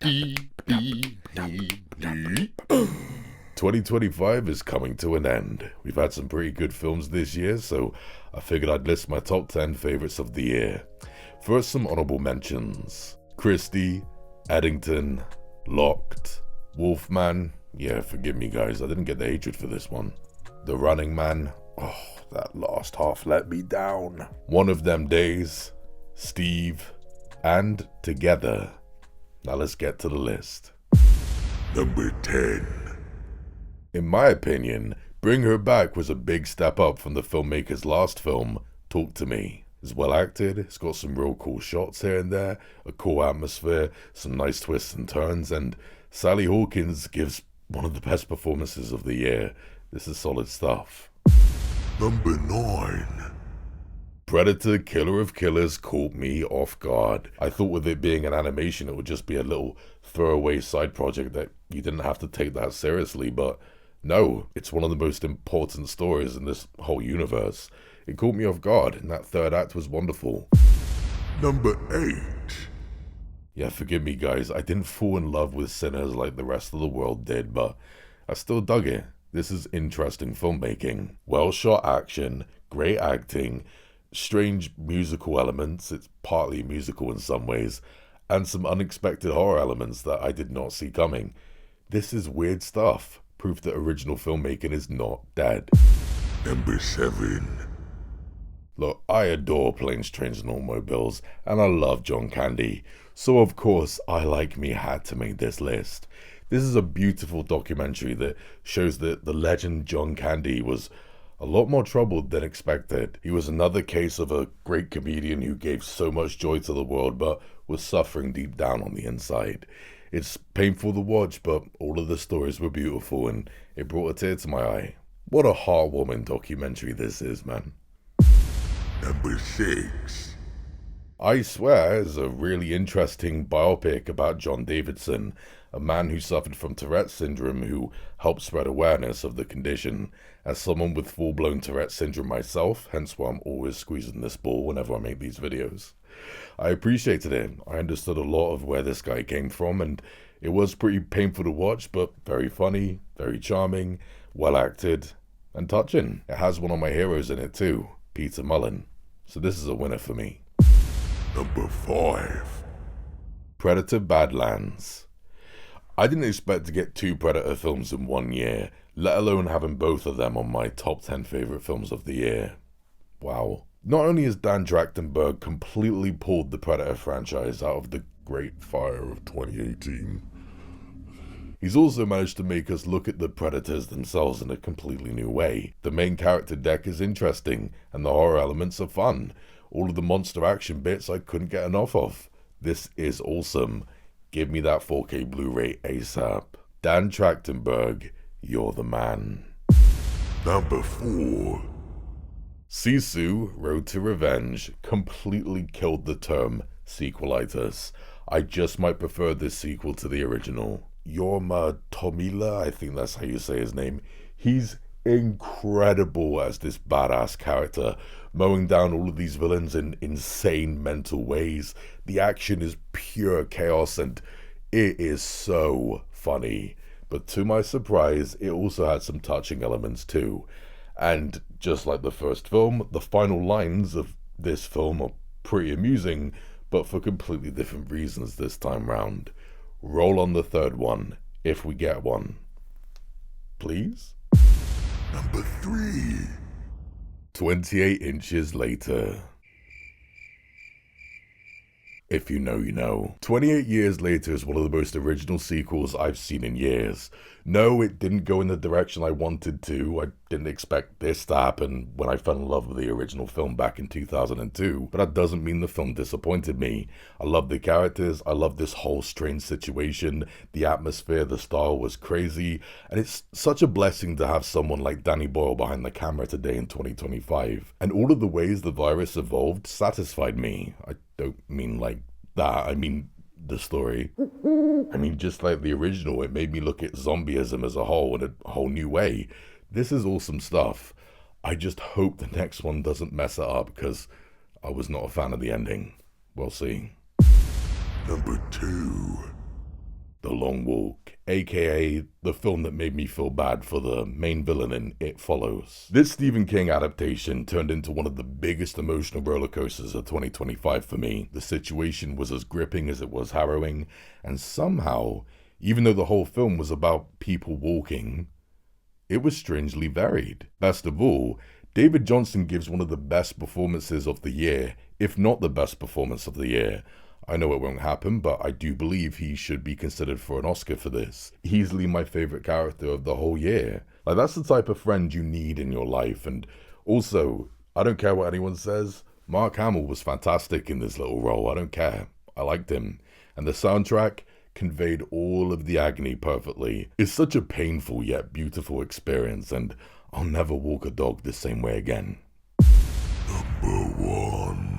2025 is coming to an end. We've had some pretty good films this year, so I figured I'd list my top 10 favorites of the year. First, some honorable mentions. Christie, Eddington, Locked, Wolfman. Yeah, forgive me guys, I didn't get the hatred for this one. The Running Man. Oh, that last half let me down. One of Them Days, Steve, and Together. Now let's get to the list. Number 10. In my opinion, Bring Her Back was a big step up from the filmmaker's last film, Talk to Me. It's well acted, it's got some real cool shots here and there, a cool atmosphere, some nice twists and turns, and Sally Hawkins gives one of the best performances of the year. This is solid stuff. Number 9. Predator Killer of Killers caught me off guard. I thought with it being an animation it would just be a little throwaway side project that you didn't have to take that seriously, but no, it's one of the most important stories in this whole universe. It caught me off guard, and that third act was wonderful. Number 8. Yeah, forgive me guys, I didn't fall in love with Sinners like the rest of the world did, but I still dug it. This is interesting filmmaking. Well shot action, great acting, strange musical elements, it's partly musical in some ways, and some unexpected horror elements that I did not see coming. This is weird stuff, proof that original filmmaking is not dead. Number 7. Look, I adore Planes, Trains and Automobiles, and I love John Candy, so of course I Like Me had to make this list. This is a beautiful documentary that shows that the legend John Candy was a lot more troubled than expected. He was another case of a great comedian who gave so much joy to the world but was suffering deep down on the inside. It's painful to watch, but all of the stories were beautiful and it brought a tear to my eye. What a heartwarming documentary this is, man. Number 6. I Swear is a really interesting biopic about John Davidson, a man who suffered from Tourette's syndrome who helped spread awareness of the condition. As someone with full-blown Tourette's syndrome myself, hence why I'm always squeezing this ball whenever I make these videos, I appreciated it. I understood a lot of where this guy came from, and it was pretty painful to watch, but very funny, very charming, well acted, and touching. It has one of my heroes in it too, Peter Mullen. So this is a winner for me. Number 5. Predator Badlands. I didn't expect to get 2 Predator films in 1 year, let alone having both of them on my top 10 favourite films of the year. Wow. Not only has Dan Trachtenberg completely pulled the Predator franchise out of the great fire of 2018, he's also managed to make us look at the Predators themselves in a completely new way. The main character deck is interesting, and the horror elements are fun. All of the monster action bits I couldn't get enough of. This is awesome. Give me that 4K Blu-ray ASAP. Dan Trachtenberg, you're the man. Number 4. Sisu, Road to Revenge, completely killed the term sequelitis. I just might prefer this sequel to the original. Yorma Tomila, I think that's how you say his name. He's incredible as this badass character, mowing down all of these villains in insane mental ways. The action is pure chaos and it is so funny. But to my surprise, it also had some touching elements too. And just like the first film, the final lines of this film are pretty amusing, but for completely different reasons this time round. Roll on the third one, if we get one. Please? Number 3. 28 Inches Later. If you know, you know. 28 Years Later is one of the most original sequels I've seen in years. No, it didn't go in the direction I wanted to. I didn't expect this to happen when I fell in love with the original film back in 2002, but that doesn't mean the film disappointed me. I love the characters, I love this whole strange situation, the atmosphere, the style was crazy, and it's such a blessing to have someone like Danny Boyle behind the camera today in 2025. And all of the ways the virus evolved satisfied me. I don't mean like that, I mean the story. I mean, just like the original, it made me look at zombieism as a whole in a whole new way. This is awesome stuff. I just hope the next one doesn't mess it up, because I was not a fan of the ending. We'll see. Number 2. The Long Walk, aka the film that made me feel bad for the main villain in It Follows. This Stephen King adaptation turned into one of the biggest emotional roller coasters of 2025 for me. The situation was as gripping as it was harrowing, and somehow, even though the whole film was about people walking, it was strangely varied. Best of all, David Johnson gives one of the best performances of the year, if not the best performance of the year. I know it won't happen, but I do believe he should be considered for an Oscar for this. Easily my favorite character of the whole year. Like, that's the type of friend you need in your life. And also, I don't care what anyone says, Mark Hamill was fantastic in this little role. I don't care. I liked him. And the soundtrack conveyed all of the agony perfectly. It's such a painful yet beautiful experience, and I'll never walk a dog the same way again. Number 1.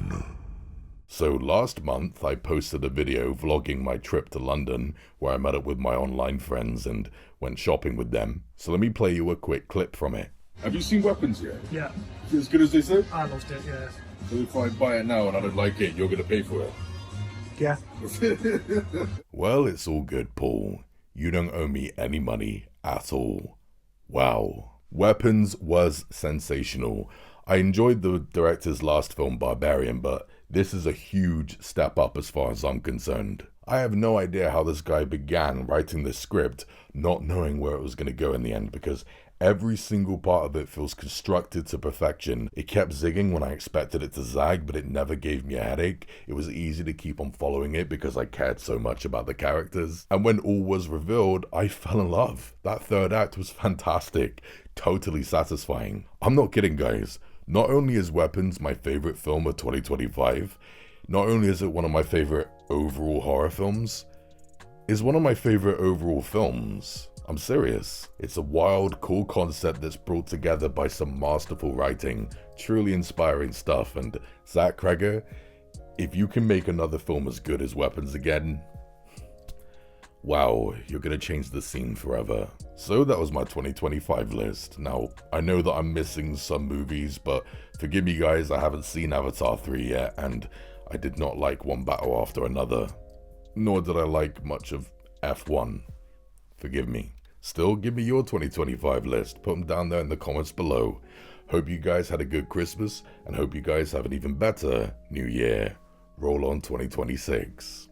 So last month I posted a video vlogging my trip to London where I met up with my online friends and went shopping with them. So let me play you a quick clip from it. Have you seen Weapons yet? Yeah, Is it as good as they say? I loved it, yeah. So if I buy it now and I don't like it, you're going to pay for it? Yeah. Well, it's all good, Paul. You don't owe me any money at all. Wow. Weapons was sensational. I enjoyed the director's last film, Barbarian, but this is a huge step up as far as I'm concerned. I have no idea how this guy began writing this script, not knowing where it was going to go in the end, because every single part of it feels constructed to perfection. It kept zigging when I expected it to zag, but it never gave me a headache. It was easy to keep on following it because I cared so much about the characters. And when all was revealed, I fell in love. That third act was fantastic, totally satisfying. I'm not kidding, guys. Not only is Weapons my favorite film of 2025, not only is it one of my favorite overall horror films, it's one of my favorite overall films. I'm serious. It's a wild, cool concept that's brought together by some masterful writing, truly inspiring stuff, and Zach Cregger, if you can make another film as good as Weapons again, wow, you're gonna change the scene forever. So that was my 2025 list. Now, I know that I'm missing some movies, but forgive me guys, I haven't seen Avatar 3 yet, and I did not like one battle after another. Nor did I like much of F1. Forgive me. Still, give me your 2025 list. Put them down there in the comments below. Hope you guys had a good Christmas, and hope you guys have an even better New Year. Roll on 2026.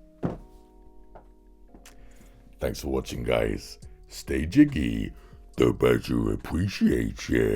Thanks for watching, guys. Stay jiggy. The badger appreciates ya.